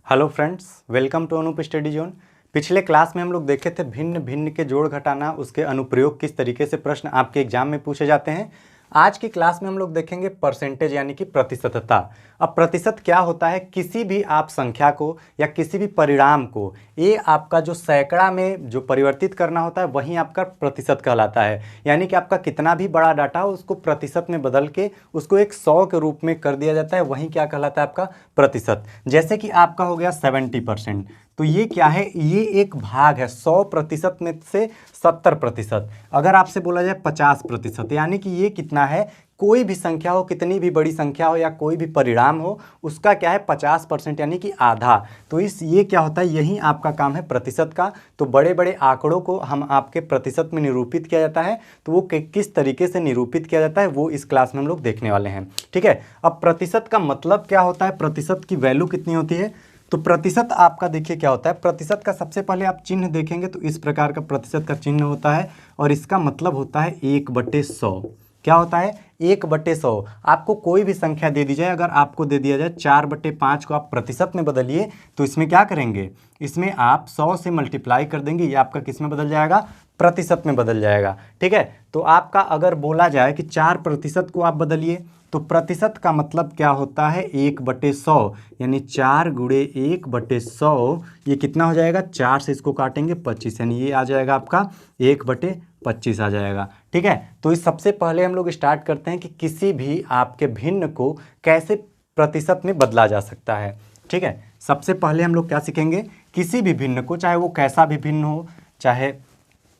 Hello friends, welcome to Anoop study zone. पिछले class में हम लोग देखे थे भिन्न भिन्न के जोड़ घटाना, उसके अनुप्रयोग किस तरीके से प्रश्न आपके एग्जाम में पूछे जाते हैं। आज की क्लास में हम लोग देखेंगे परसेंटेज यानी कि प्रतिशतता। अब प्रतिशत क्या होता है? किसी भी आप संख्या को या किसी भी परिणाम को ये आपका जो सैकड़ा में जो परिवर्तित करना होता है वही आपका प्रतिशत कहलाता है। यानी कि आपका कितना भी बड़ा डाटा हो उसको प्रतिशत में बदल के उसको एक 100 के रूप में कर दिया जाता है, वही क्या कहलाता है? आपका प्रतिशत। जैसे कि आपका हो गया 70%, तो ये क्या है? ये एक भाग है 100% में से 70%। अगर आपसे बोला जाए 50%, यानी कि ये कितना है? कोई भी संख्या हो, कितनी भी बड़ी संख्या हो या कोई भी परिणाम हो, उसका क्या है? 50% यानी कि आधा। तो ये क्या होता है? यही आपका काम है प्रतिशत का। तो बड़े बड़े आंकड़ों को हम आपके प्रतिशत में निरूपित किया जाता है, तो वो किस तरीके से निरूपित किया जाता है वो इस क्लास में हम लोग देखने वाले हैं। ठीक है। अब प्रतिशत का मतलब क्या होता है? प्रतिशत की वैल्यू कितनी होती है? तो प्रतिशत आपका देखिए क्या होता है। प्रतिशत का सबसे पहले आप चिन्ह देखेंगे तो इस प्रकार का प्रतिशत का चिन्ह होता है और इसका मतलब होता है 1/100। क्या होता है? 1/100। आपको कोई भी संख्या दे दी जाए, अगर आपको दे दिया जाए 4/5 को आप प्रतिशत में बदलिए, तो इसमें क्या करेंगे? इसमें आप 100 से मल्टीप्लाई कर देंगे, ये आपका किस में बदल जाएगा? प्रतिशत में बदल जाएगा। ठीक है। तो आपका अगर बोला जाए कि 4% को आप बदलिए, तो प्रतिशत का मतलब क्या होता है? 1/100, यानी 4 गुणे 1/100, ये कितना हो जाएगा? 4 से इसको काटेंगे 25, यानी ये आ जाएगा आपका 1/25 आ जाएगा। ठीक है। तो इस सबसे पहले हम लोग स्टार्ट करते हैं कि किसी भी आपके भिन्न को कैसे प्रतिशत में बदला जा सकता है। ठीक है। सबसे पहले हम लोग क्या सीखेंगे? किसी भी भिन्न को, चाहे वो कैसा भी भिन्न हो, चाहे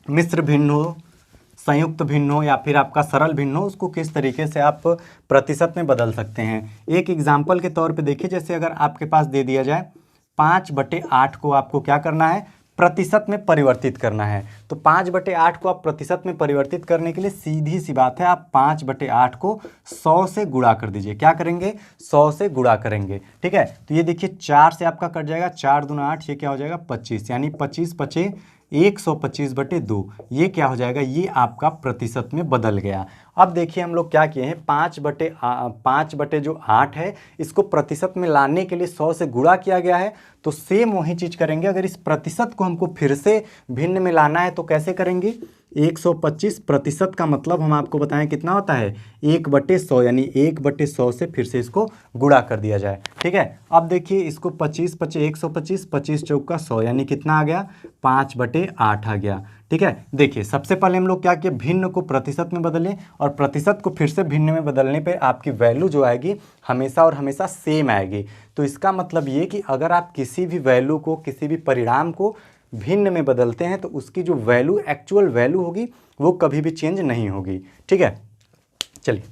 मिश्र भिन्न हो, संयुक्त भिन्न हो या फिर आपका सरल भिन्न हो, उसको किस तरीके से आप प्रतिशत में बदल सकते हैं। एक एग्जाम्पल के तौर पे देखिए, जैसे अगर आपके पास दे दिया जाए 5/8 को आपको क्या करना है? प्रतिशत में परिवर्तित करना है। तो 5/8 को आप प्रतिशत में परिवर्तित करने के लिए सीधी सी बात है, आप 5/8 को 100 से गुणा कर दीजिए। क्या करेंगे? 100 से गुणा करेंगे। ठीक है। तो ये देखिए 4 से आपका कट जाएगा, 4 दूना 8, ये क्या हो जाएगा? 25, यानी 25/5 125/2, ये क्या हो जाएगा? ये आपका प्रतिशत में बदल गया। अब देखिए हम लोग क्या किए हैं, 5/8 है, इसको प्रतिशत में लाने के लिए 100 से गुणा किया गया है। तो सेम वही चीज़ करेंगे। अगर इस प्रतिशत को हमको फिर से भिन्न में लाना है तो कैसे करेंगे? 125 प्रतिशत का मतलब हम आपको बताएं कितना होता है? 1/100, यानी 1/100 से फिर से इसको गुणा कर दिया जाए। ठीक है। अब देखिए इसको 125 25 चौका 100, यानी कितना आ गया? 5/8 आ गया। ठीक है। देखिए सबसे पहले हम लोग क्या किए? भिन्न को प्रतिशत में बदलें, और प्रतिशत को फिर से भिन्न में बदलने पे आपकी वैल्यू जो आएगी हमेशा और हमेशा सेम आएगी। तो इसका मतलब ये कि अगर आप किसी भी वैल्यू को, किसी भी परिणाम को भिन्न में बदलते हैं तो उसकी जो वैल्यू, एक्चुअल वैल्यू होगी, वो कभी भी चेंज नहीं होगी। ठीक है। चलिए,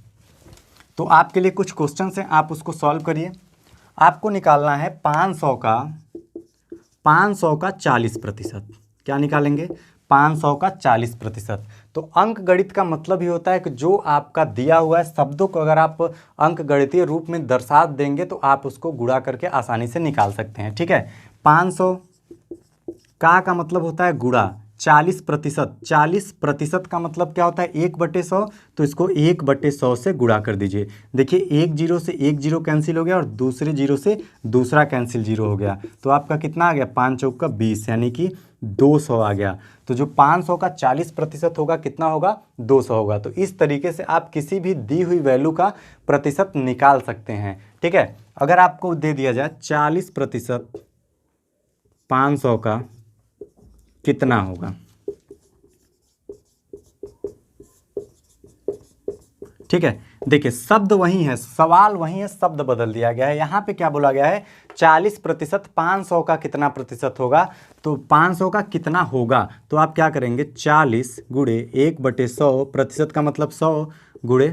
तो आपके लिए कुछ क्वेश्चन हैं, आप उसको सॉल्व करिए। आपको निकालना है 500 का 40%। क्या निकालेंगे? 500 का 40%। तो अंक गणित का मतलब ही होता है कि जो आपका दिया हुआ है शब्दों को अगर आप अंक गणितीय रूप में दर्शा देंगे तो आप उसको गुणा करके आसानी से निकाल सकते हैं। ठीक है। 500 का मतलब होता है गुणा 40%। 40% का मतलब क्या होता है? 1/100। तो इसको 1/100 से गुणा कर दीजिए। देखिए एक जीरो से एक जीरो कैंसिल हो गया और दूसरे जीरो से दूसरा कैंसिल जीरो हो गया। तो आपका कितना आ गया? 5 चौका 20, यानी कि 200 आ गया। तो जो 500 का 40% होगा कितना होगा? 200 होगा। तो इस तरीके से आप किसी भी दी हुई वैल्यू का प्रतिशत निकाल सकते हैं। ठीक है। अगर आपको दे दिया जाए 40% 500 का कितना होगा? ठीक है। देखिए शब्द वही है, सवाल वही है, शब्द बदल दिया गया है। यहाँ पे क्या बोला गया है? 40%, 500 का कितना प्रतिशत होगा? तो 500 का कितना होगा? तो आप क्या करेंगे? 40 गुणे 1/100, प्रतिशत का मतलब 100 गुणे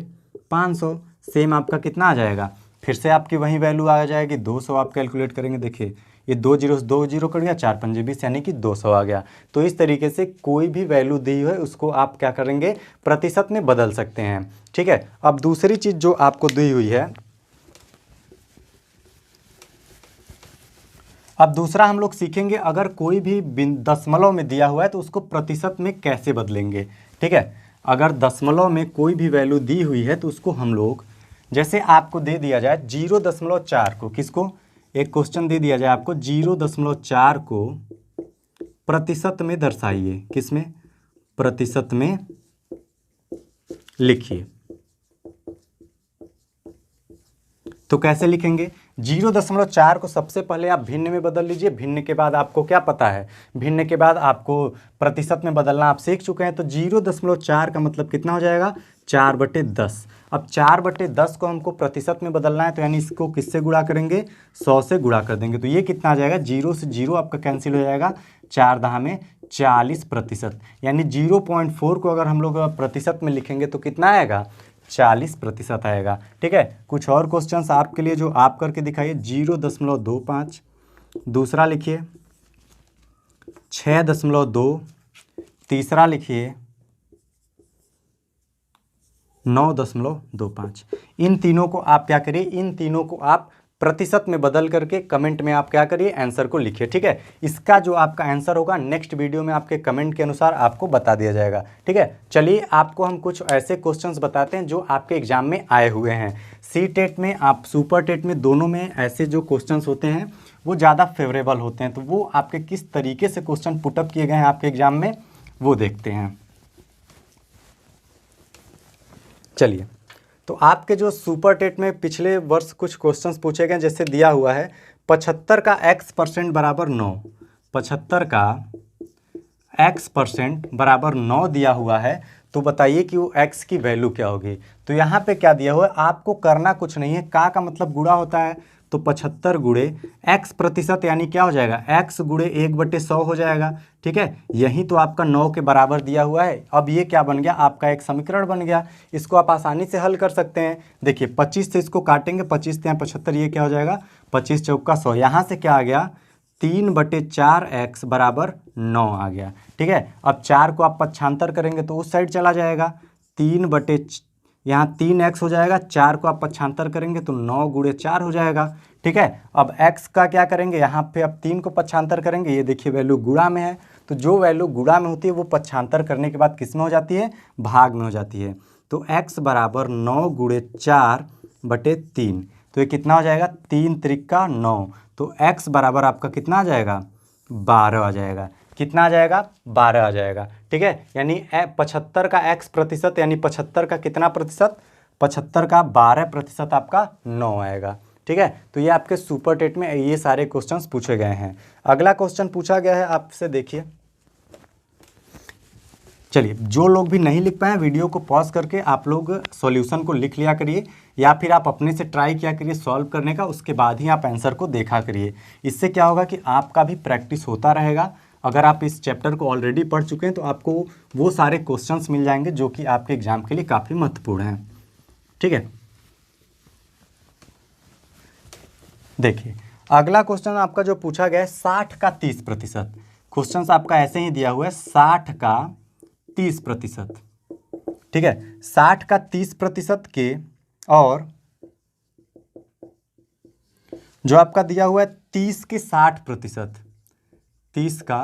500, सेम आपका कितना आ जाएगा? फिर से आपकी वही वैल्यू आ जाएगी 200। आप कैलकुलेट करेंगे, देखिए ये 2 जीरो कट गया, 4 पंजे 20, यानी कि 200 आ गया। तो इस तरीके से कोई भी वैल्यू दी हुई है उसको आप क्या करेंगे? प्रतिशत में बदल सकते हैं। ठीक है। अब दूसरी चीज जो आपको दी हुई है, अब दूसरा हम लोग सीखेंगे, अगर कोई भी दशमलव में दिया हुआ है तो उसको प्रतिशत में कैसे बदलेंगे। ठीक है। अगर दशमलव में कोई भी वैल्यू दी हुई है तो उसको हम लोग, जैसे आपको दे दिया जाए 0.4 को, किसको? एक क्वेश्चन दे दिया जाए आपको 0.4 को प्रतिशत में दर्शाइए, किसमें, प्रतिशत में लिखिए। तो कैसे लिखेंगे, 0.4 को सबसे पहले आप भिन्न में बदल लीजिए। भिन्न के बाद आपको क्या पता है, भिन्न के बाद आपको प्रतिशत में बदलना आप सीख चुके हैं। तो 0.4 का मतलब कितना हो जाएगा, 4/10। अब 4/10 को हमको प्रतिशत में बदलना है, तो यानी इसको किससे गुणा करेंगे, 100 से गुणा कर देंगे। तो ये कितना आ जाएगा, 0 से 0 आपका कैंसिल हो जाएगा, 4 दहा में 40%। यानी 0.4 को अगर हम लोग प्रतिशत में लिखेंगे तो कितना आएगा, 40% आएगा। ठीक है, कुछ और क्वेश्चंस आपके लिए जो आप करके दिखाइए। 0.25, दूसरा लिखिए 6.2, तीसरा लिखिए 9.25। इन तीनों को आप क्या करिए, इन तीनों को आप प्रतिशत में बदल करके कमेंट में आप क्या करिए, आंसर को लिखिए। ठीक है, इसका जो आपका आंसर होगा नेक्स्ट वीडियो में आपके कमेंट के अनुसार आपको बता दिया जाएगा। ठीक है, चलिए आपको हम कुछ ऐसे क्वेश्चंस बताते हैं जो आपके एग्जाम में आए हुए हैं। सी टेट में, आप सुपर टेट में, दोनों में ऐसे जो क्वेश्चंस होते हैं वो ज़्यादा फेवरेबल होते हैं। तो वो आपके किस तरीके से क्वेश्चन पुटअप किए गए हैं आपके एग्जाम में, वो देखते हैं। चलिए, तो आपके जो सुपर टेट में पिछले वर्ष कुछ क्वेश्चंस पूछे गए, जैसे दिया हुआ है 75 का x% बराबर 9, 75 का x% बराबर 9 दिया हुआ है। तो बताइए कि वो x की वैल्यू क्या होगी। तो यहाँ पे क्या दिया हुआ है, आपको करना कुछ नहीं है, का मतलब गुणा होता है। तो 75 गुणे x प्रतिशत यानी क्या हो जाएगा, x गुणे 1/100 हो जाएगा। ठीक है, यही तो आपका 9 के बराबर दिया हुआ है। अब ये क्या बन गया, आपका एक समीकरण बन गया। इसको आप आसानी से हल कर सकते हैं। देखिए 25 से इसको काटेंगे, 25 से 75, ये क्या हो जाएगा, 25 चौका 100। यहाँ से क्या आ गया, 3/4x बराबर 9 आ गया। ठीक है, अब 4 को आप पक्षांतर करेंगे तो उस साइड चला जाएगा, 3 यहाँ 3x हो जाएगा, 4 को आप पक्षांतर करेंगे तो 9 गुणे 4 हो जाएगा। ठीक है, अब x का क्या करेंगे, यहाँ पे अब 3 को पक्षांतर करेंगे, ये देखिए वैल्यू गुणा में है। तो जो वैल्यू गुणा में होती है वो पक्षांतर करने के बाद किस में हो जाती है, भाग में हो जाती है। तो x बराबर 9 गुणे 4/3, तो ये कितना हो जाएगा, 3 त्रिका 9। तो x बराबर आपका कितना आ जाएगा, 12 आ जाएगा। कितना आ जाएगा, 12 आ जाएगा। ठीक है, यानी 75 का x प्रतिशत यानी 75 का कितना प्रतिशत, 75 का 12% आपका 9 आएगा। ठीक है, तो ये आपके सुपर टेट में ये सारे क्वेश्चंस पूछे गए हैं। अगला क्वेश्चन पूछा गया है आपसे, देखिए। चलिए, जो लोग भी नहीं लिख पाए वीडियो को पॉज करके आप लोग सॉल्यूशन को लिख लिया करिए, या फिर आप अपने से ट्राई किया करिए सॉल्व करने का, उसके बाद ही आप आंसर को देखा करिए। इससे क्या होगा कि आपका भी प्रैक्टिस होता रहेगा। अगर आप इस चैप्टर को ऑलरेडी पढ़ चुके हैं तो आपको वो सारे क्वेश्चंस मिल जाएंगे जो कि आपके एग्जाम के लिए काफ़ी महत्वपूर्ण हैं। ठीक है, देखिए अगला क्वेश्चन आपका जो पूछा गया है 60 का 30%। क्वेश्चन आपका ऐसे ही दिया हुआ है, 60 का 30%। ठीक है, 60 का 30% के, और जो आपका दिया हुआ है 30 के 60%, 30 का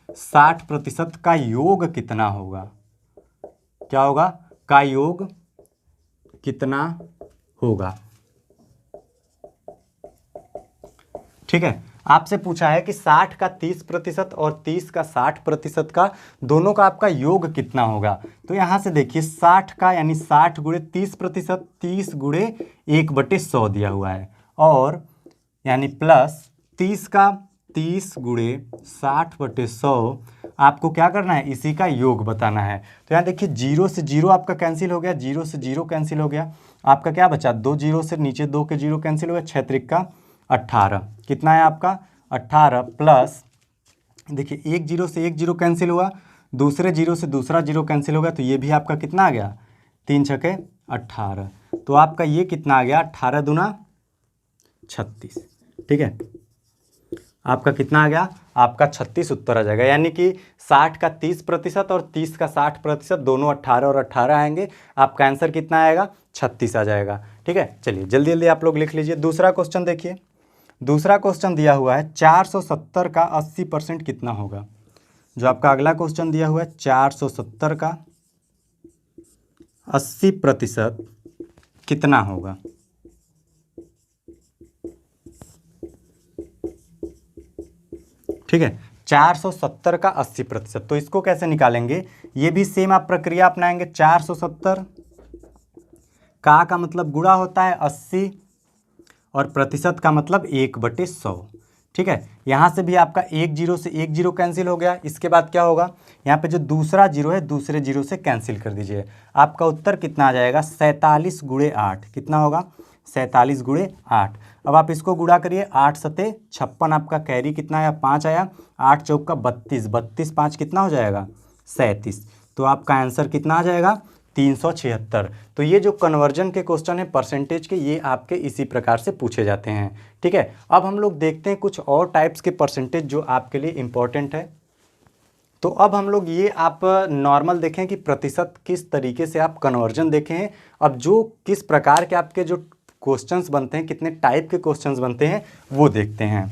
60% का योग कितना होगा, क्या होगा, का योग कितना होगा। ठीक है, आपसे पूछा है कि 60 का 30% और 30 का 60% का दोनों का आपका योग कितना होगा। तो यहाँ से देखिए 60 का यानी 60 गुणे 30%, 30 गुणे 1/100 दिया हुआ है, और यानी प्लस 30 का 30 गुणे 60/100 आपको क्या करना है, इसी का योग बताना है। तो यहाँ देखिए 0 से 0 आपका कैंसिल हो गया, 0 से 0 कैंसिल हो गया, आपका क्या बचा, 2 0 से नीचे 2 के 0 कैंसिल हो गया, 6 त्रिका 18। कितना है आपका 18, प्लस देखिए 1 0 से 1 0 कैंसिल हुआ, दूसरे 0 से दूसरा 0 कैंसिल हो गया, तो ये भी आपका कितना आ गया, 3 छके 18। तो आपका ये कितना आ गया, 18 दूना 36। ठीक है, आपका कितना आ गया, आपका 36 उत्तर आ जाएगा। यानी कि 60 का 30% और 30 का 60% दोनों 18 और 18 आएंगे। आपका आंसर कितना आएगा, 36 आ जाएगा। ठीक है, चलिए जल्दी जल्दी आप लोग लिख लीजिए। दूसरा क्वेश्चन देखिए, दूसरा क्वेश्चन दिया हुआ है 470 का 80% कितना होगा। जो आपका अगला क्वेश्चन दिया हुआ है 470 का 80% कितना होगा। ठीक है। 470 का 80%, तो इसको कैसे निकालेंगे, ये भी सेम आप प्रक्रिया अपनाएंगे। 470 का मतलब गुणा होता है 80 और प्रतिशत का मतलब 1/100। ठीक है, यहाँ से भी आपका 1 जीरो से 1 जीरो कैंसिल हो गया। इसके बाद क्या होगा, यहाँ पे जो दूसरा जीरो है दूसरे जीरो से कैंसिल कर दीजिए। आपका उत्तर कितना आ जाएगा, 47 गुणे 8। कितना होगा, 47 गुणे 8। अब आप इसको गुणा करिए, 8 सते 56, आपका कैरी कितना आया, 5 आया। 8 चौक का 32, 32 5 कितना हो जाएगा, 37। तो आपका आंसर कितना आ जाएगा, 376। तो ये जो कन्वर्जन के क्वेश्चन है परसेंटेज के, ये आपके इसी प्रकार से पूछे जाते हैं। ठीक है, अब हम लोग देखते हैं कुछ और टाइप्स के परसेंटेज जो आपके लिए इम्पोर्टेंट है। तो अब हम लोग ये आप नॉर्मल देखें कि प्रतिशत किस तरीके से आप कन्वर्जन देखें हैं। अब जो किस प्रकार के आपके जो क्वेश्चंस बनते हैं, कितने टाइप के क्वेश्चंस बनते हैं, वो देखते हैं।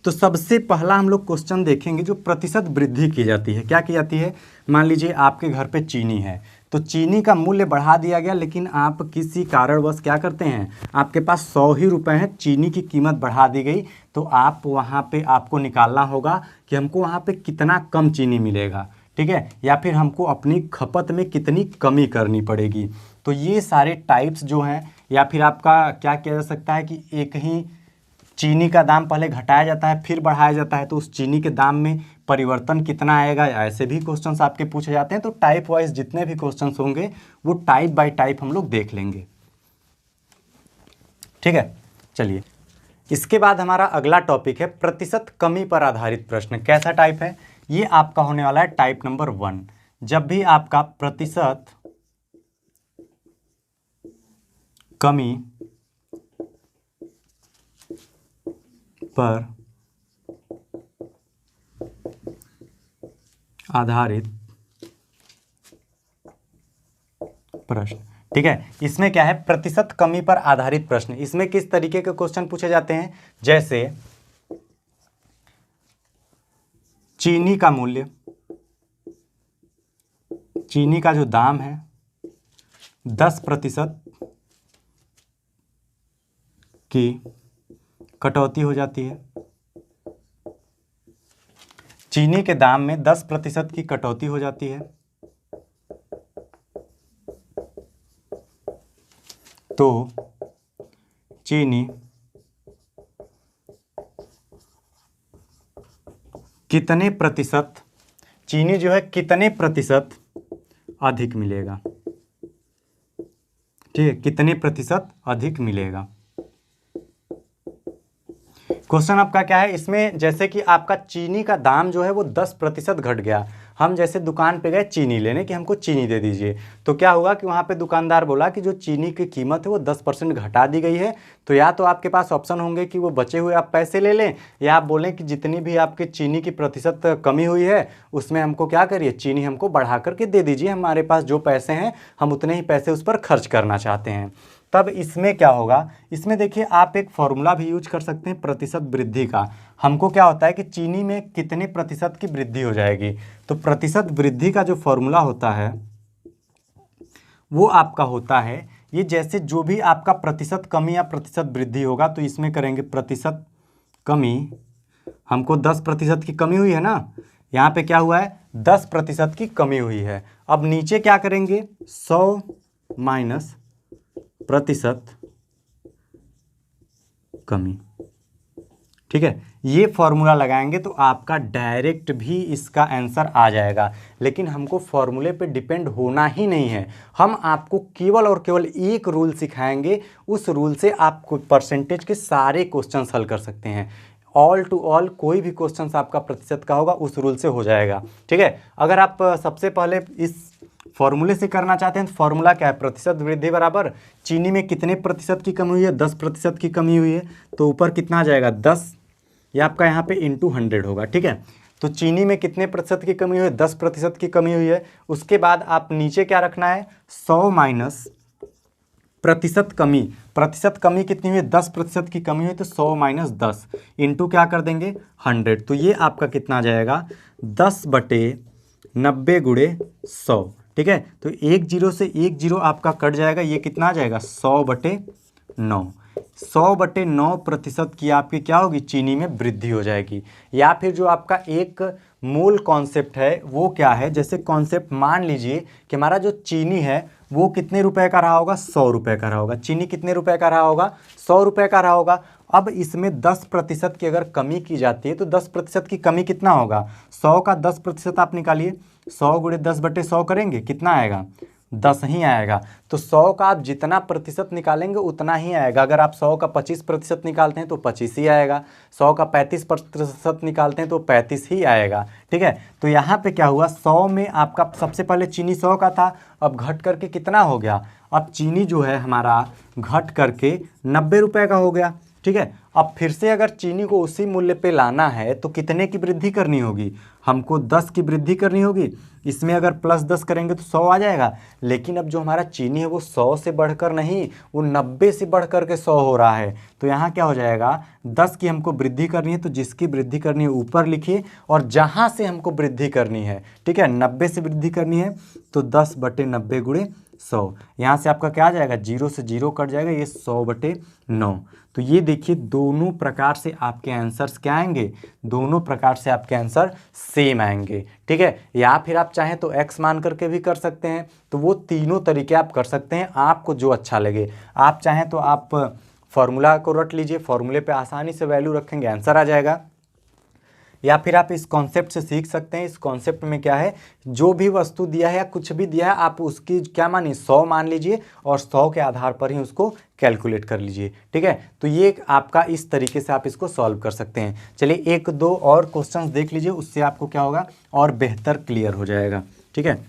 तो सबसे पहला हम लोग क्वेश्चन देखेंगे जो प्रतिशत वृद्धि की जाती है। क्या की जाती है, मान लीजिए आपके घर पे चीनी है, तो चीनी का मूल्य बढ़ा दिया गया, लेकिन आप किसी कारणवश क्या करते हैं, आपके पास 100 ही रुपये हैं, चीनी की कीमत बढ़ा दी गई, तो आप वहाँ पे आपको निकालना होगा कि हमको वहाँ पे कितना कम चीनी मिलेगा। ठीक है, या फिर हमको अपनी खपत में कितनी कमी करनी पड़ेगी। तो ये सारे टाइप्स जो हैं, या फिर आपका क्या किया जा सकता है कि एक ही चीनी का दाम पहले घटाया जाता है फिर बढ़ाया जाता है, तो उस चीनी के दाम में परिवर्तन कितना आएगा, ऐसे भी क्वेश्चंस आपके पूछे जाते हैं। तो टाइप वाइज जितने भी क्वेश्चंस होंगे वो टाइप बाय टाइप हम लोग देख लेंगे। ठीक है, चलिए इसके बाद हमारा अगला टॉपिक है प्रतिशत कमी पर आधारित प्रश्न। कैसा टाइप है, ये आपका होने वाला है टाइप नंबर 1। जब भी आपका प्रतिशत कमी पर आधारित प्रश्न। ठीक है, इसमें क्या है, प्रतिशत कमी पर आधारित प्रश्न। इसमें किस तरीके के क्वेश्चन पूछे जाते हैं, जैसे चीनी का मूल्य, चीनी का जो दाम है 10% की कटौती हो जाती है। चीनी के दाम में 10% की कटौती हो जाती है, तो चीनी कितने प्रतिशत, चीनी जो है कितने प्रतिशत अधिक मिलेगा। ठीक है, कितने प्रतिशत अधिक मिलेगा। क्वेश्चन आपका क्या है, इसमें जैसे कि आपका चीनी का दाम जो है वो 10% घट गया। हम जैसे दुकान पे गए चीनी लेने कि हमको चीनी दे दीजिए, तो क्या हुआ कि वहाँ पे दुकानदार बोला कि जो चीनी की कीमत है वो 10% घटा दी गई है। तो या तो आपके पास ऑप्शन होंगे कि वो बचे हुए आप पैसे ले लें, या आप बोलें कि जितनी भी आपके चीनी की प्रतिशत कमी हुई है उसमें हमको क्या करिए, चीनी हमको बढ़ा करके दे दीजिए, हमारे पास जो पैसे हैं हम उतने ही पैसे उस पर खर्च करना चाहते हैं। तब इसमें क्या होगा, इसमें देखिए आप एक फॉर्मूला भी यूज कर सकते हैं प्रतिशत वृद्धि का। हमको क्या होता है कि चीनी में कितने प्रतिशत की वृद्धि हो जाएगी, तो प्रतिशत वृद्धि का जो फॉर्मूला होता है वो आपका होता है, ये जैसे जो भी आपका प्रतिशत कमी या प्रतिशत वृद्धि होगा, तो इसमें करेंगे प्रतिशत कमी, हमको 10% की कमी हुई है ना, यहाँ पे क्या हुआ है 10% की कमी हुई है। अब नीचे क्या करेंगे, 100 माइनस प्रतिशत कमी। ठीक है, ये फॉर्मूला लगाएंगे तो आपका डायरेक्ट भी इसका आंसर आ जाएगा। लेकिन हमको फॉर्मूले पे डिपेंड होना ही नहीं है, हम आपको केवल और केवल एक रूल सिखाएंगे, उस रूल से आप परसेंटेज के सारे क्वेश्चंस हल कर सकते हैं। ऑल टू ऑल कोई भी क्वेश्चंस आपका प्रतिशत का होगा उस रूल से हो जाएगा। ठीक है, अगर आप सबसे पहले इस फॉर्मूले से करना चाहते हैं तो फॉर्मूला क्या है, प्रतिशत वृद्धि बराबर चीनी में कितने प्रतिशत की कमी हुई है, 10% की कमी हुई है, तो ऊपर कितना आ जाएगा 10, ये आपका यहाँ पे इंटू 100 होगा। ठीक है, तो चीनी में कितने प्रतिशत की कमी हुई है, 10% की कमी हुई है। उसके बाद आप नीचे क्या रखना है, 100 माइनस प्रतिशत कमी, प्रतिशत कमी कितनी हुई है, 10% की कमी हुई, तो 100 माइनस 10 इंटू क्या कर देंगे 100, तो ये आपका कितना आ जाएगा 10/90 गुणे 100। ठीक है, तो 1 जीरो से 1 जीरो आपका कट जाएगा, ये कितना आ जाएगा 100/9। 100/9% की आपकी क्या होगी, चीनी में वृद्धि हो जाएगी। या फिर जो आपका एक मूल कॉन्सेप्ट है वो क्या है, जैसे कॉन्सेप्ट मान लीजिए कि हमारा जो चीनी है वो कितने रुपए का रहा होगा, 100 रुपए का रहा होगा। चीनी कितने रुपए का रहा होगा, 100 रुपए का रहा होगा। अब इसमें 10% की अगर कमी की जाती है तो 10% की कमी कितना होगा, 100 का 10% आप निकालिए, 100 गुणे 10/100 करेंगे, कितना आएगा, 10 ही आएगा। तो 100 का आप जितना प्रतिशत निकालेंगे उतना ही आएगा। अगर आप 100 का 25% निकालते हैं तो 25 ही आएगा, 100 का 35% निकालते हैं तो 35 ही आएगा। ठीक है, तो यहाँ पे क्या हुआ, 100 में आपका सबसे पहले चीनी 100 का था, अब घट करके कितना हो गया, अब चीनी जो है हमारा घट करके 90 रुपए का हो गया। ठीक है, अब फिर से अगर चीनी को उसी मूल्य पे लाना है तो कितने की वृद्धि करनी होगी, हमको 10 की वृद्धि करनी होगी। इसमें अगर +10 करेंगे तो 100 आ जाएगा। लेकिन अब जो हमारा चीनी है वो 100 से बढ़कर नहीं, वो 90 से बढ़ कर के 100 हो रहा है। तो यहाँ क्या हो जाएगा, 10 की हमको वृद्धि करनी है तो जिसकी वृद्धि करनी है ऊपर लिखिए, और जहाँ से हमको वृद्धि करनी है, ठीक है, 90 से वृद्धि करनी है तो 10/90 गुणे 100। यहाँ से आपका क्या आ जाएगा, 0 से 0 कट जाएगा, ये 100/9। तो ये देखिए दोनों प्रकार से आपके आंसर्स क्या आएंगे, दोनों प्रकार से आपके आंसर सेम आएंगे। ठीक है, या फिर आप चाहें तो x मान करके भी कर सकते हैं। तो वो तीनों तरीके आप कर सकते हैं, आपको जो अच्छा लगे। आप चाहें तो आप फॉर्मूला को रट लीजिए, फॉर्मूले पे आसानी से वैल्यू रखेंगे, आंसर आ जाएगा। या फिर आप इस कॉन्सेप्ट से सीख सकते हैं। इस कॉन्सेप्ट में क्या है, जो भी वस्तु दिया है या कुछ भी दिया है आप उसकी क्या मानिए, 100 मान लीजिए और 100 के आधार पर ही उसको कैलकुलेट कर लीजिए। ठीक है, तो ये आपका इस तरीके से आप इसको सॉल्व कर सकते हैं। चलिए एक दो और क्वेश्चंस देख लीजिए, उससे आपको क्या होगा और बेहतर क्लियर हो जाएगा। ठीक है,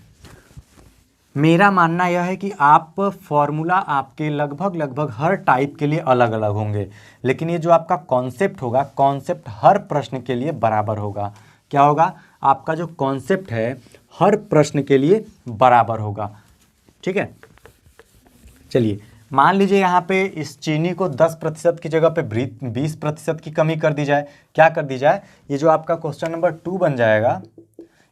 मेरा मानना यह है कि आप फॉर्मूला आपके लगभग हर टाइप के लिए अलग अलग होंगे, लेकिन ये जो आपका कॉन्सेप्ट होगा, कॉन्सेप्ट हर प्रश्न के लिए बराबर होगा। क्या होगा, आपका जो कॉन्सेप्ट है हर प्रश्न के लिए बराबर होगा। ठीक है, चलिए मान लीजिए यहाँ पे इस चीनी को 10% की जगह पे 20% की कमी कर दी जाए। क्या कर दी जाए, ये जो आपका क्वेश्चन नंबर 2 बन जाएगा,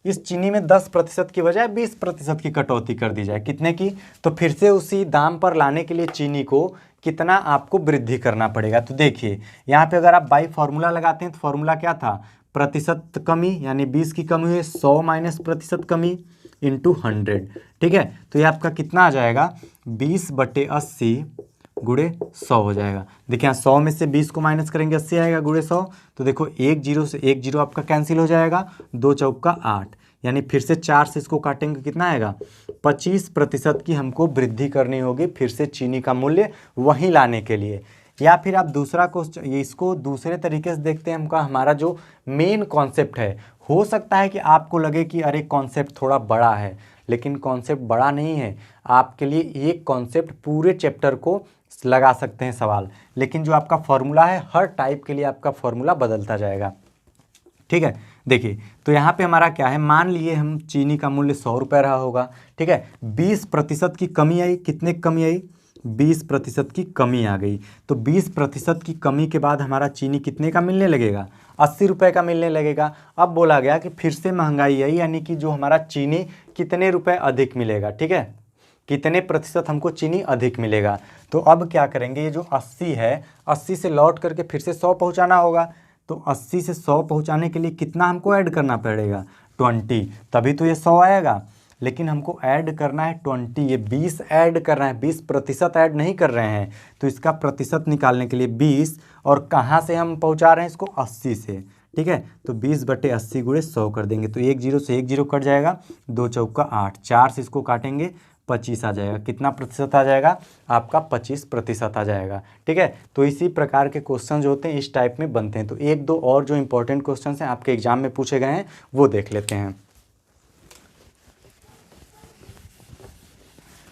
इस चीनी में 10% की बजाय 20% की कटौती कर दी जाए। कितने की, तो फिर से उसी दाम पर लाने के लिए चीनी को कितना आपको वृद्धि करना पड़ेगा। तो देखिए यहाँ पे अगर आप बाई फॉर्मूला लगाते हैं तो फॉर्मूला क्या था, प्रतिशत कमी, यानी 20 की कमी हुई, 100 माइनस प्रतिशत कमी इंटू 100। ठीक है, तो ये आपका कितना आ जाएगा, 20/80 गुणे 100 हो जाएगा। देखिए यहाँ 100 में से 20 को माइनस करेंगे, 80 आएगा गुणे 100। तो देखो 1 0 से 1 0 आपका कैंसिल हो जाएगा, 2 चौका 8, यानी फिर से 4 से इसको काटेंगे, कितना आएगा, 25% की हमको वृद्धि करनी होगी फिर से चीनी का मूल्य वहीं लाने के लिए। या फिर आप दूसरा क्वेश्चन, ये इसको दूसरे तरीके से देखते हैं, हमका हमारा जो मेन कॉन्सेप्ट है, हो सकता है कि आपको लगे कि अरे कॉन्सेप्ट थोड़ा बड़ा है, लेकिन कॉन्सेप्ट बड़ा नहीं है। आपके लिए एक कॉन्सेप्ट पूरे चैप्टर को लगा सकते हैं सवाल, लेकिन जो आपका फॉर्मूला है हर टाइप के लिए आपका फॉर्मूला बदलता जाएगा। ठीक है, देखिए तो यहाँ पे हमारा क्या है, मान लिए हम चीनी का मूल्य 100 रुपये रहा होगा। ठीक है, 20% की कमी आई, कितने की कमी आई, 20% की कमी आ गई। तो 20% की कमी के बाद हमारा चीनी कितने का मिलने लगेगा, 80 रुपये का मिलने लगेगा। अब बोला गया कि फिर से महंगाई आई, यानी कि जो हमारा चीनी कितने रुपए अधिक मिलेगा। ठीक है, कितने प्रतिशत हमको चीनी अधिक मिलेगा। तो अब क्या करेंगे, ये जो 80 है, 80 से लौट करके फिर से 100 पहुँचाना होगा। तो 80 से 100 पहुँचाने के लिए कितना हमको ऐड करना पड़ेगा, 20, तभी तो ये 100 आएगा। लेकिन हमको ऐड करना है 20, ये 20 ऐड करना है, 20% ऐड नहीं कर रहे हैं। तो इसका प्रतिशत निकालने के लिए 20, और कहाँ से हम पहुँचा रहे हैं इसको, 80 से। ठीक है, तो 20/80 गुणे 100 कर देंगे, तो 1 0 से 1 0 कट जाएगा, 2 चौका 8, 4 से इसको काटेंगे, 25 आ जाएगा। कितना प्रतिशत आ जाएगा, आपका 25% आ जाएगा। ठीक है, तो इसी प्रकार के क्वेश्चन जो होते हैं इस टाइप में बनते हैं। तो एक दो और जो इंपॉर्टेंट क्वेश्चन हैं आपके एग्जाम में पूछे गए हैं वो देख लेते हैं।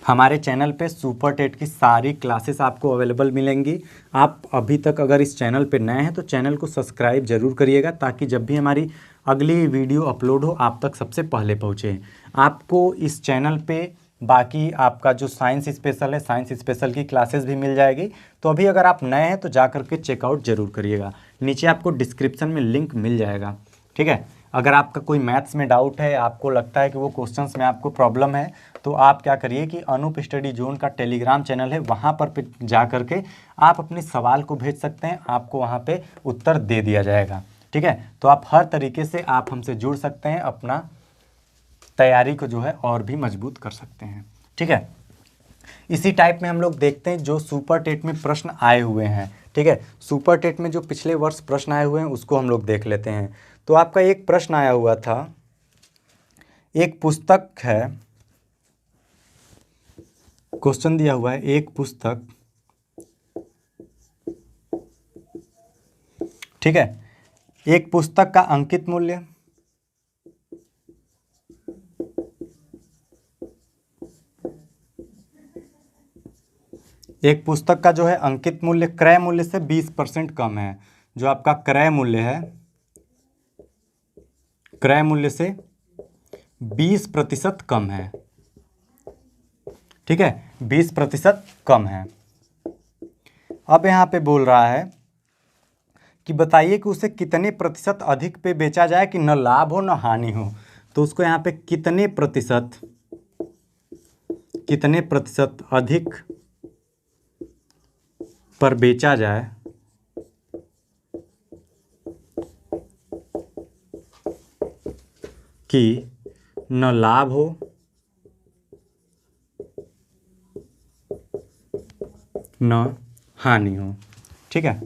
हमारे चैनल पे सुपर टेट की सारी क्लासेस आपको अवेलेबल मिलेंगी। आप अभी तक अगर इस चैनल पे नए हैं तो चैनल को सब्सक्राइब जरूर करिएगा, ताकि जब भी हमारी अगली वीडियो अपलोड हो आप तक सबसे पहले पहुँचे। आपको इस चैनल पे बाकी आपका जो साइंस स्पेशल है, साइंस स्पेशल की क्लासेस भी मिल जाएगी। तो अभी अगर आप नए हैं तो जा करके चेकआउट जरूर करिएगा, नीचे आपको डिस्क्रिप्शन में लिंक मिल जाएगा। ठीक है, अगर आपका कोई मैथ्स में डाउट है, आपको लगता है कि वो क्वेश्चंस में आपको प्रॉब्लम है, तो आप क्या करिए कि अनूप स्टडी जोन का टेलीग्राम चैनल है, वहाँ पर जा करके आप अपने सवाल को भेज सकते हैं, आपको वहाँ पे उत्तर दे दिया जाएगा। ठीक है, तो आप हर तरीके से आप हमसे जुड़ सकते हैं, अपना तैयारी को जो है और भी मजबूत कर सकते हैं। ठीक है, इसी टाइप में हम लोग देखते हैं जो सुपर टेट में प्रश्न आए हुए हैं। ठीक है, सुपर टेट में जो पिछले वर्ष प्रश्न आए हुए हैं उसको हम लोग देख लेते हैं। तो आपका एक प्रश्न आया हुआ था, एक पुस्तक है, क्वेश्चन दिया हुआ है, एक पुस्तक, ठीक है, एक पुस्तक का अंकित मूल्य, एक पुस्तक का जो है अंकित मूल्य क्रय मूल्य से 20% कम है। जो आपका क्रय मूल्य है, क्रय मूल्य से 20% कम है। ठीक है, 20% कम है। अब यहाँ पे बोल रहा है कि बताइए कि उसे कितने प्रतिशत अधिक पे बेचा जाए कि न लाभ हो न हानि हो। तो उसको यहाँ पे कितने प्रतिशत अधिक पर बेचा जाए कि न लाभ हो न हानि हो। ठीक है,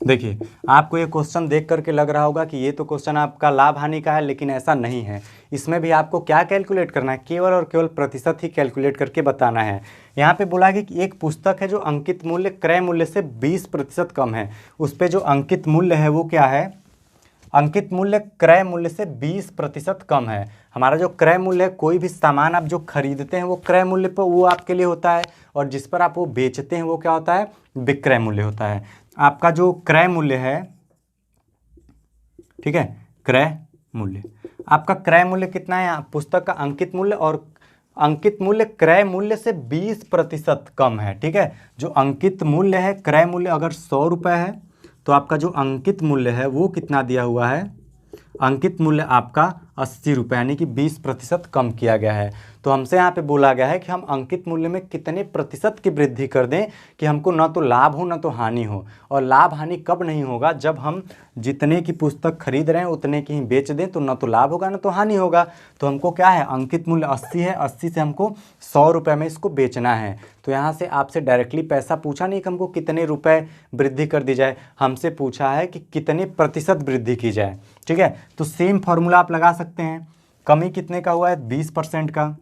देखिए आपको ये क्वेश्चन देख करके लग रहा होगा कि ये तो क्वेश्चन आपका लाभ हानि का है, लेकिन ऐसा नहीं है। इसमें भी आपको क्या कैलकुलेट करना है, केवल और केवल प्रतिशत ही कैलकुलेट करके बताना है। यहाँ पे बोला गया कि एक पुस्तक है जो अंकित मूल्य क्रय मूल्य से 20% कम है। उस पर जो अंकित मूल्य है वो क्या है, अंकित मूल्य क्रय मूल्य से 20% कम है। हमारा जो क्रय मूल्य है, कोई भी सामान आप जो खरीदते हैं वो क्रय मूल्य पर वो आपके लिए होता है, और जिस पर आप वो बेचते हैं वो क्या होता है, विक्रय मूल्य होता है। आपका जो क्रय मूल्य है, ठीक है, क्रय मूल्य, आपका क्रय मूल्य कितना है, पुस्तक का अंकित मूल्य, और अंकित मूल्य क्रय मूल्य से 20% कम है। ठीक है, जो अंकित मूल्य है, क्रय मूल्य अगर 100 रुपये है तो आपका जो अंकित मूल्य है वो कितना दिया हुआ है, अंकित मूल्य आपका 80 रुपये, यानी कि 20% कम किया गया है। तो हमसे यहाँ पे बोला गया है कि हम अंकित मूल्य में कितने प्रतिशत की वृद्धि कर दें कि हमको न तो लाभ हो न तो हानि हो। और लाभ हानि कब नहीं होगा, जब हम जितने की पुस्तक खरीद रहे हैं उतने की ही बेच दें, तो न तो लाभ होगा न तो हानि होगा। तो हमको क्या है, अंकित मूल्य 80 है, 80 से हमको 100 रुपये में इसको बेचना है। तो यहाँ से आपसे डायरेक्टली पैसा पूछा नहीं कि हमको कितने रुपए वृद्धि कर दी जाए, हमसे पूछा है कि कितने प्रतिशत वृद्धि की जाए। ठीक है, तो सेम फॉर्मूला आप लगा सकते हैं। कमी कितने का हुआ है, 20% का,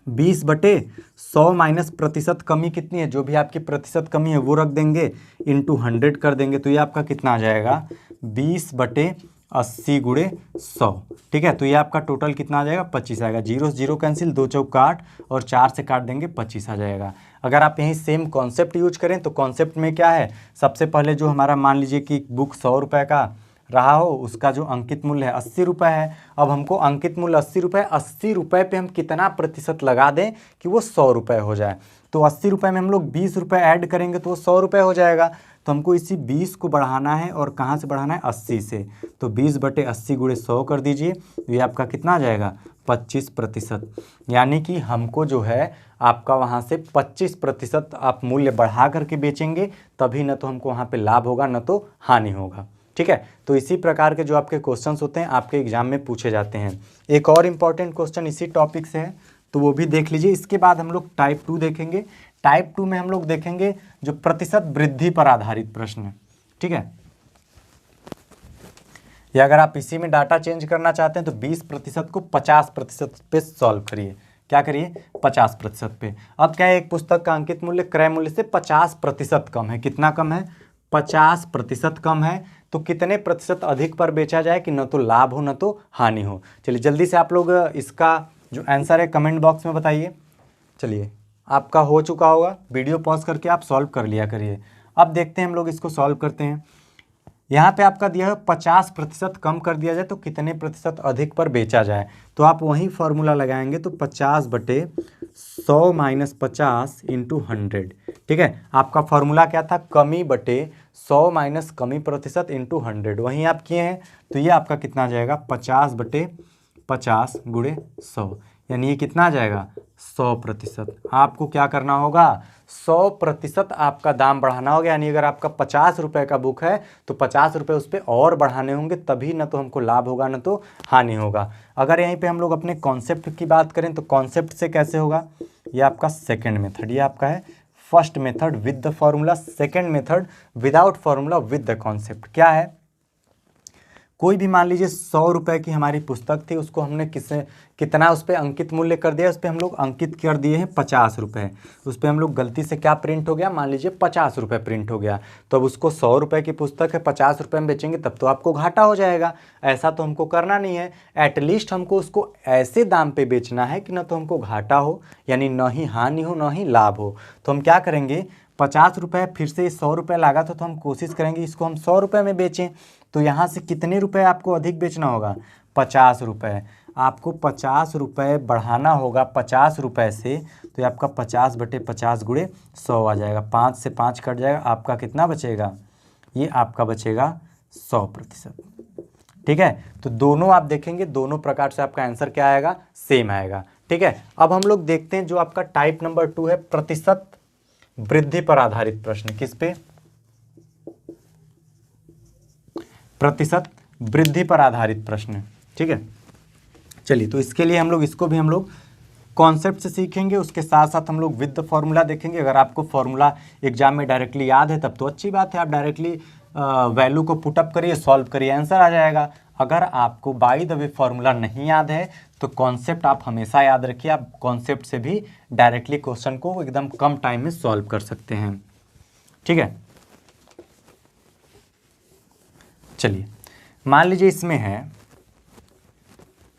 20/100 माइनस प्रतिशत कमी कितनी है, जो भी आपकी प्रतिशत कमी है वो रख देंगे, इंटू 100 कर देंगे, तो ये आपका कितना आ जाएगा, 20/80 गुणे 100। ठीक है, तो ये आपका टोटल कितना आ जाएगा, 25 आएगा। 0 से 0 कैंसिल, 2 चौक 8 और 4 से काट देंगे, 25 आ जाएगा। अगर आप यहीं सेम कॉन्सेप्ट यूज करें तो कॉन्सेप्ट में क्या है, सबसे पहले जो हमारा मान लीजिए कि बुक 100 रुपये का रहा हो, उसका जो अंकित मूल्य है 80 रुपये है। अब हमको अंकित मूल्य 80 रुपये, 80 रुपये पे हम कितना प्रतिशत लगा दें कि वो 100 रुपये हो जाए। तो 80 रुपये में हम लोग 20 रुपये ऐड करेंगे तो वो 100 रुपये हो जाएगा। तो हमको इसी 20 को बढ़ाना है, और कहाँ से बढ़ाना है, 80 से। तो 20/80 गुणे 100 कर दीजिए, तो ये आपका कितना आ जाएगा, 25%। यानी कि हमको जो है आपका वहाँ से 25% आप मूल्य बढ़ा करके बेचेंगे, तभी न तो हमको वहाँ पे लाभ होगा न तो हानि होगा। ठीक है, तो इसी प्रकार के जो आपके क्वेश्चंस होते हैं आपके एग्जाम में पूछे जाते हैं। एक और इम्पॉर्टेंट क्वेश्चन इसी टॉपिक से है, तो वो भी देख लीजिए। इसके बाद हम लोग टाइप 2 देखेंगे। टाइप 2 में हम लोग देखेंगे जो प्रतिशत वृद्धि पर आधारित प्रश्न है। ठीक है, या अगर आप इसी में डाटा चेंज करना चाहते हैं तो 20% को 50% पे सॉल्व करिए। क्या करिए, 50% पे। अब क्या है, एक पुस्तक का अंकित मूल्य क्रय मूल्य से 50% कम है। कितना कम है, 50% कम है। तो कितने प्रतिशत अधिक पर बेचा जाए कि न तो लाभ हो न तो हानि हो। चलिए जल्दी से आप लोग इसका जो आंसर है कमेंट बॉक्स में बताइए। चलिए, आपका हो चुका होगा, वीडियो पॉज करके आप सॉल्व कर लिया करिए। अब देखते हैं हम लोग इसको सॉल्व करते हैं। यहाँ पे आपका दिया है 50% कम कर दिया जाए तो कितने प्रतिशत अधिक पर बेचा जाए। तो आप वही फॉर्मूला लगाएंगे तो 50/100 माइनस 50 इंटू 100। ठीक है, आपका फॉर्मूला क्या था, कमी बटे 100 माइनस कमी प्रतिशत इंटू 100, वहीं आप किए हैं। तो ये आपका कितना आ जाएगा, 50/50 गुणे 100, यानी ये कितना आ जाएगा, 100%। आपको क्या करना होगा, 100% आपका दाम बढ़ाना होगा। यानी अगर आपका 50 रुपये का बुक है तो 50 रुपये उस पर और बढ़ाने होंगे, तभी ना तो हमको लाभ होगा ना तो हानि होगा। अगर यहीं पे हम लोग अपने कॉन्सेप्ट की बात करें तो कॉन्सेप्ट से कैसे होगा, ये आपका सेकेंड मेथड, ये आपका है first method with the formula, second method without formula with the concept. क्या है, कोई भी मान लीजिए 100 रुपये की हमारी पुस्तक थी, उसको हमने कितना उस पर अंकित मूल्य कर दिया, उस पर हम लोग अंकित कर दिए हैं 50 रुपये। उस पर हम लोग गलती से क्या प्रिंट हो गया, मान लीजिए 50 रुपये प्रिंट हो गया। तो अब उसको 100 रुपये की पुस्तक है, 50 रुपये में बेचेंगे तब तो आपको घाटा हो जाएगा। ऐसा तो हमको करना नहीं है, एटलीस्ट हमको उसको ऐसे दाम पर बेचना है कि ना तो हमको घाटा हो, यानी न ही हानि हो न ही लाभ हो। तो हम क्या करेंगे, 50 रुपये फिर से 100 रुपये लागत हो तो हम कोशिश करेंगे इसको हम 100 रुपये में बेचें। तो यहाँ से कितने रुपए आपको अधिक बेचना होगा, 50 रुपये। आपको 50 रुपये बढ़ाना होगा 50 रुपये से, तो ये आपका 50/50 गुणे 100 आ जाएगा। 5 से 5 कट जाएगा, आपका कितना बचेगा, ये आपका बचेगा 100%। ठीक है, तो दोनों आप देखेंगे, दोनों प्रकार से आपका आंसर क्या आएगा, सेम आएगा। ठीक है, अब हम लोग देखते हैं जो आपका टाइप नंबर 2 है, प्रतिशत वृद्धि पर आधारित प्रश्न। किस पे, प्रतिशत वृद्धि पर आधारित प्रश्न। ठीक है, चलिए तो इसके लिए हम लोग इसको भी हम लोग कॉन्सेप्ट से सीखेंगे, उसके साथ साथ हम लोग विद द फॉर्मूला देखेंगे। अगर आपको फॉर्मूला एग्जाम में डायरेक्टली याद है तब तो अच्छी बात है, आप डायरेक्टली वैल्यू को पुटअप करिए, सॉल्व करिए, आंसर आ जाएगा। अगर आपको बाय द वे फॉर्मूला नहीं याद है तो कॉन्सेप्ट आप हमेशा याद रखिए, आप कॉन्सेप्ट से भी डायरेक्टली क्वेश्चन को एकदम कम टाइम में सॉल्व कर सकते हैं। ठीक है, चलिए मान लीजिए इसमें है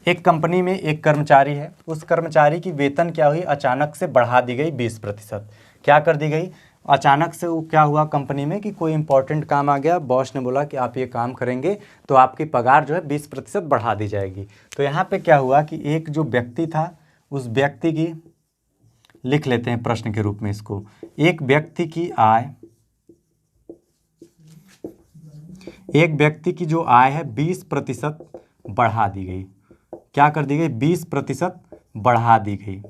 एक कंपनी में एक कर्मचारी है, उस कर्मचारी की वेतन क्या हुई, अचानक से बढ़ा दी गई 20%। क्या कर दी गई, अचानक से वो क्या हुआ कंपनी में कि कोई इंपॉर्टेंट काम आ गया, बॉस ने बोला कि आप ये काम करेंगे तो आपकी पगार जो है 20% बढ़ा दी जाएगी। तो यहाँ पे क्या हुआ कि एक जो व्यक्ति था, उस व्यक्ति की, लिख लेते हैं प्रश्न के रूप में इसको, एक व्यक्ति की आय, एक व्यक्ति की जो आय है 20% बढ़ा दी गई। क्या कर दी गई, 20% बढ़ा दी गई।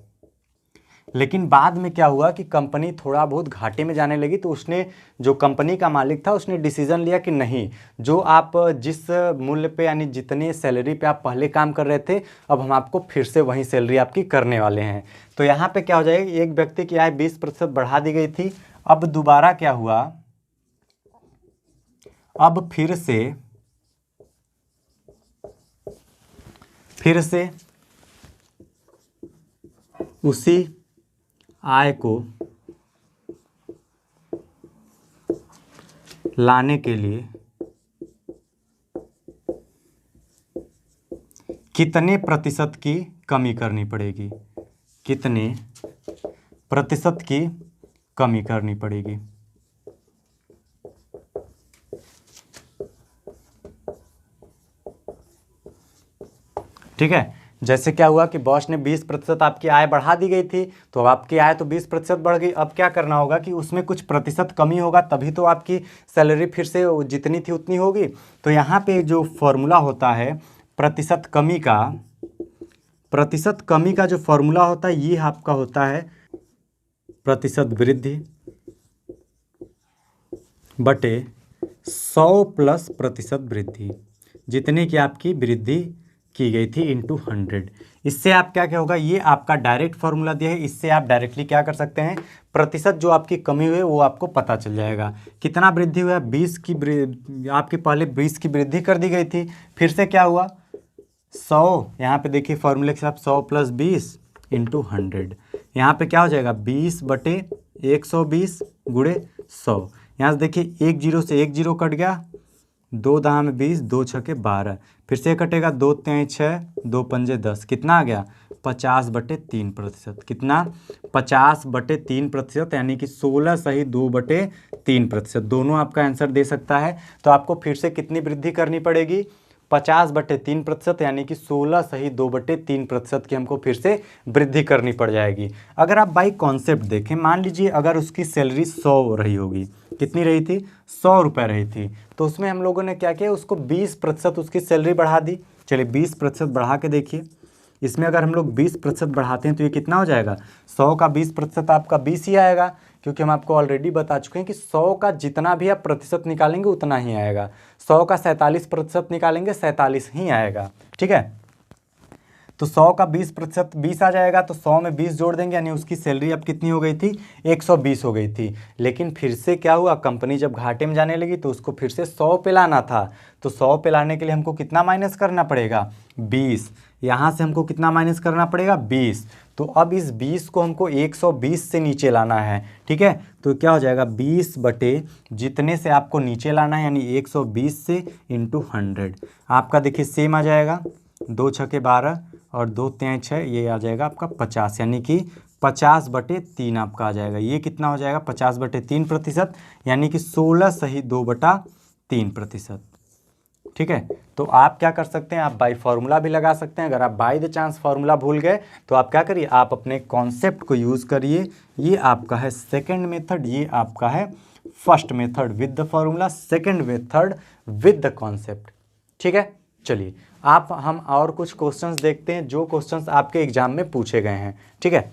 लेकिन बाद में क्या हुआ कि कंपनी थोड़ा बहुत घाटे में जाने लगी, तो उसने, जो कंपनी का मालिक था, उसने डिसीजन लिया कि नहीं, जो आप जिस मूल्य पे यानी जितने सैलरी पे आप पहले काम कर रहे थे, अब हम आपको फिर से वही सैलरी आपकी करने वाले हैं। तो यहाँ पे क्या हो जाएगा, एक व्यक्ति की आय 20% बढ़ा दी गई थी। अब दोबारा क्या हुआ, अब फिर से उसी आय को लाने के लिए कितने प्रतिशत की कमी करनी पड़ेगी, कितने प्रतिशत की कमी करनी पड़ेगी। ठीक है, जैसे क्या हुआ कि बॉस ने 20% आपकी आय बढ़ा दी गई थी, तो अब आपकी आय तो 20% बढ़ गई। अब क्या करना होगा कि उसमें कुछ प्रतिशत कमी होगा, तभी तो आपकी सैलरी फिर से जितनी थी उतनी होगी। तो यहाँ पे जो फॉर्मूला होता है प्रतिशत कमी का जो फॉर्मूला होता है, ये आपका होता है प्रतिशत वृद्धि बटे 100 प्लस प्रतिशत वृद्धि, जितने की आपकी वृद्धि की गई थी इंटू 100। इससे आप क्या होगा, ये आपका डायरेक्ट फार्मूला दिया है, इससे आप डायरेक्टली क्या कर सकते हैं, प्रतिशत जो आपकी कमी हुई है वो आपको पता चल जाएगा। कितना वृद्धि हुआ, 20 की आपकी पहले 20 की वृद्धि कर दी गई थी, फिर से क्या हुआ 100, यहाँ पे देखिए फॉर्मूले के साथ 100 प्लस 20 इंटू 100। यहाँ पे क्या हो जाएगा 20/120 गुणे 100। यहाँ से देखिए 1 0 से 1 0 कट गया, 2 दहा में 20, 2 छके 12, फिर से कटेगा 2 तिहाई 6, 2 पंजे 10, कितना आ गया 50/3%। कितना 50/3%, यानी कि 16 सही 2/3%। दोनों आपका आंसर दे सकता है। तो आपको फिर से कितनी वृद्धि करनी पड़ेगी, 50/3%, यानी कि 16 सही 2/3% की हमको फिर से वृद्धि करनी पड़ जाएगी। अगर आप बाई कॉन्सेप्ट देखें, मान लीजिए अगर उसकी सैलरी 100 रही होगी, कितनी रही थी 100 रुपये रही थी, तो उसमें हम लोगों ने क्या किया, उसको 20% उसकी सैलरी बढ़ा दी। चलिए 20% बढ़ा के देखिए, इसमें अगर हम लोग 20% बढ़ाते हैं तो ये कितना हो जाएगा, 100 का 20% आपका 20 ही आएगा, क्योंकि हम आपको ऑलरेडी बता चुके हैं कि 100 का जितना भी आप प्रतिशत निकालेंगे उतना ही आएगा। 100 का 47% निकालेंगे 47 ही आएगा। ठीक है, तो 100 का 20% 20 आ जाएगा, तो 100 में 20 जोड़ देंगे, यानी उसकी सैलरी अब कितनी हो गई थी, 120 हो गई थी। लेकिन फिर से क्या हुआ, कंपनी जब घाटे में जाने लगी तो उसको फिर से 100 पे लाना था। तो 100 पे लाने के लिए हमको कितना माइनस करना पड़ेगा, 20। यहाँ से हमको कितना माइनस करना पड़ेगा, 20। तो अब इस 20 को हमको 120 से नीचे लाना है। ठीक है, तो क्या हो जाएगा, 20 बटे जितने से आपको नीचे लाना है, यानी 120 से इंटू 100। आपका देखिए सेम आ जाएगा, 2 छके 12 और 2 तिहाई 6, ये आ जाएगा आपका 50, यानी कि 50/3 आपका आ जाएगा। ये कितना हो जाएगा, 50/3%, यानी कि 16 सही 2/3%। ठीक है, तो आप क्या कर सकते हैं, आप बाई फार्मूला भी लगा सकते हैं। अगर आप बाई द चांस फार्मूला भूल गए तो आप क्या करिए, आप अपने कॉन्सेप्ट को यूज़ करिए। ये आपका है सेकंड मेथड, ये आपका है first method with the formula, second method with the concept. ठीक है, चलिए आप हम और कुछ क्वेश्चंस देखते हैं जो क्वेश्चंस आपके एग्जाम में पूछे गए हैं। ठीक है,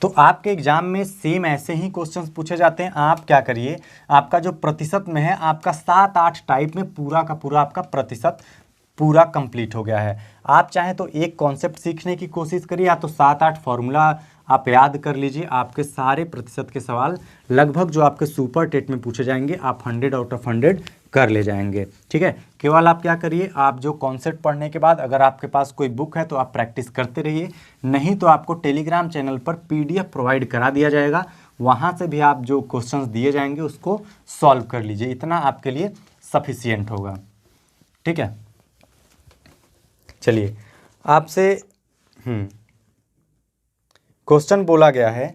तो आपके एग्जाम में सेम ऐसे ही क्वेश्चंस पूछे जाते हैं। आप क्या करिए, आपका जो प्रतिशत में है, आपका 7-8 टाइप में पूरा का पूरा आपका प्रतिशत पूरा कंप्लीट हो गया है। आप चाहें तो एक कॉन्सेप्ट सीखने की कोशिश करिए, या तो 7-8 फॉर्मूला आप याद कर लीजिए। आपके सारे प्रतिशत के सवाल लगभग जो आपके सुपर टेट में पूछे जाएंगे, आप 100 आउट ऑफ 100 कर ले जाएंगे। ठीक है, केवल आप क्या करिए, आप जो कॉन्सेप्ट पढ़ने के बाद अगर आपके पास कोई बुक है तो आप प्रैक्टिस करते रहिए, नहीं तो आपको टेलीग्राम चैनल पर PDF प्रोवाइड करा दिया जाएगा, वहाँ से भी आप जो क्वेश्चंस दिए जाएंगे उसको सॉल्व कर लीजिए, इतना आपके लिए सफिशियंट होगा। ठीक है, चलिए आपसे क्वेश्चन बोला गया है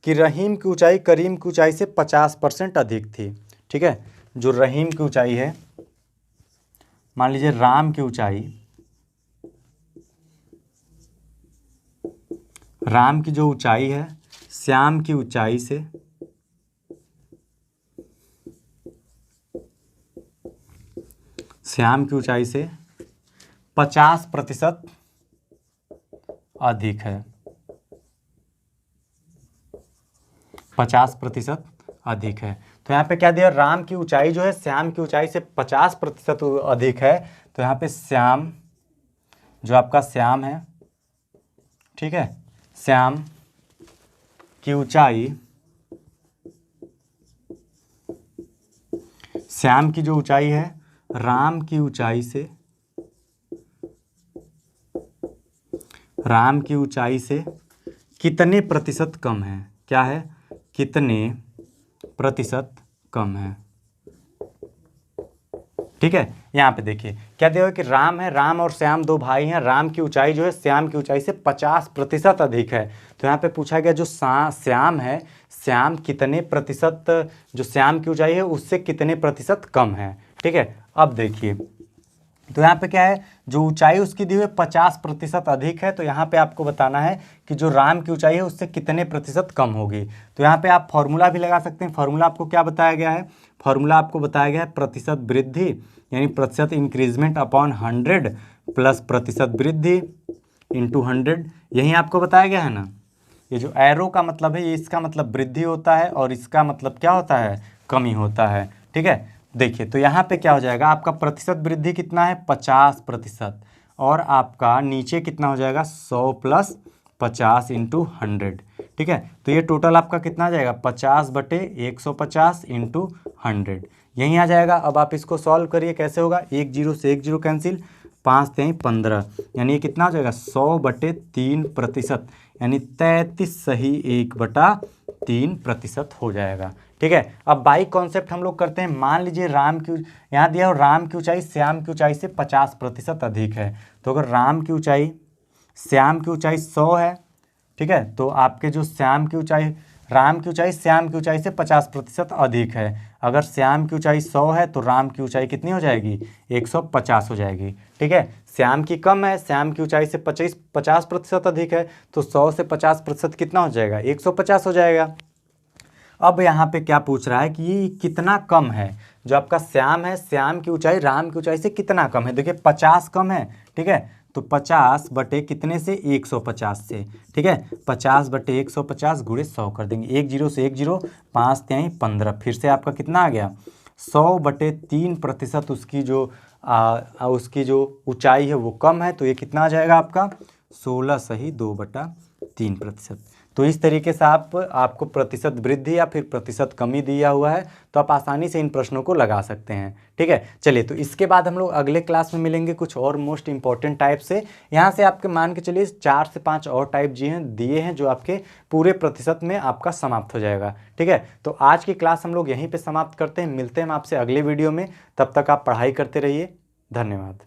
कि रहीम की ऊंचाई करीम की ऊंचाई से 50% अधिक थी। ठीक है, जो रहीम की ऊंचाई है, मान लीजिए राम की ऊंचाई, राम की जो ऊंचाई है श्याम की ऊंचाई से 50% अधिक है, 50% अधिक है। तो यहाँ पे क्या दिया, राम की ऊंचाई जो है श्याम की ऊंचाई से 50% अधिक है। तो यहाँ पे श्याम, जो आपका श्याम है, ठीक है, श्याम की ऊंचाई, श्याम की जो ऊंचाई है राम की ऊंचाई से, राम की ऊंचाई से कितने प्रतिशत कम है, क्या है, कितने प्रतिशत कम है। ठीक है, यहाँ पे देखिए क्या दिया कि राम है, राम और श्याम दो भाई हैं, राम की ऊंचाई जो है श्याम की ऊंचाई से 50% अधिक है। तो यहाँ पे पूछा गया जो श्याम है, श्याम कितने प्रतिशत, जो श्याम की ऊंचाई है उससे कितने प्रतिशत कम है। ठीक है, अब देखिए तो यहाँ पे क्या है, जो ऊंचाई उसकी दी हुई 50% अधिक है, तो यहाँ पे आपको बताना है कि जो राम की ऊंचाई है उससे कितने प्रतिशत कम होगी। तो यहाँ पे आप फॉर्मूला भी लगा सकते हैं। फॉर्मूला आपको क्या बताया गया है, फॉर्मूला आपको बताया गया है प्रतिशत वृद्धि, यानी प्रतिशत इंक्रीजमेंट अपॉन 100 प्लस प्रतिशत वृद्धि इंटू 100, यही आपको बताया गया है ना। ये जो एरो का मतलब है, ये इसका मतलब वृद्धि होता है और इसका मतलब क्या होता है, कमी होता है। ठीक है, देखिए तो यहाँ पे क्या हो जाएगा, आपका प्रतिशत वृद्धि कितना है 50%, और आपका नीचे कितना हो जाएगा 100 प्लस 50 इंटू 100। ठीक है, तो ये टोटल आपका कितना आ जाएगा 50/150 इंटू 100, यहीं आ जाएगा। अब आप इसको सॉल्व करिए, कैसे होगा, 1 0 से 1 0 कैंसिल, 5 3 15, यानी ये कितना हो जाएगा 100/3%, यानी 33 सही 1/3% हो जाएगा। ठीक है, अब बाई कॉन्सेप्ट हम लोग करते हैं। मान लीजिए राम की, यहाँ दिया हो राम की ऊंचाई श्याम की ऊंचाई से 50% अधिक है। तो अगर राम की ऊंचाई श्याम की ऊंचाई 100 है, ठीक है, तो आपके जो श्याम की ऊंचाई, राम की ऊंचाई श्याम की ऊंचाई से 50% अधिक है। अगर श्याम की ऊंचाई 100 है तो राम की ऊंचाई कितनी हो जाएगी, 150 हो जाएगी। ठीक है, श्याम की कम है, श्याम की ऊंचाई से 50% अधिक है, तो 100 से 50% कितना हो जाएगा, 150 हो जाएगा। अब यहाँ पे क्या पूछ रहा है कि ये कितना कम है, जो आपका श्याम है, श्याम की ऊंचाई राम की ऊंचाई से कितना कम है। देखिए 50 कम है, ठीक है, तो 50 बटे कितने से, 150 से। ठीक है, 50/150 गुणे 100 कर देंगे, 1 0 से 1 0, 5 3 15, फिर से आपका कितना आ गया, 100/3% उसकी जो ऊंचाई है वो कम है, तो ये कितना आ जाएगा आपका 16 सही 2/3%। तो इस तरीके से आपको प्रतिशत वृद्धि या फिर प्रतिशत कमी दिया हुआ है, तो आप आसानी से इन प्रश्नों को लगा सकते हैं। ठीक है, चलिए, तो इसके बाद हम लोग अगले क्लास में मिलेंगे कुछ और मोस्ट इंपॉर्टेंट टाइप से। यहाँ से आपके मान के चलिए 4 से 5 और टाइप दिए हैं जो आपके पूरे प्रतिशत में आपका समाप्त हो जाएगा। ठीक है, तो आज की क्लास हम लोग यहीं पर समाप्त करते हैं, मिलते हैं आपसे अगले वीडियो में। तब तक आप पढ़ाई करते रहिए, धन्यवाद।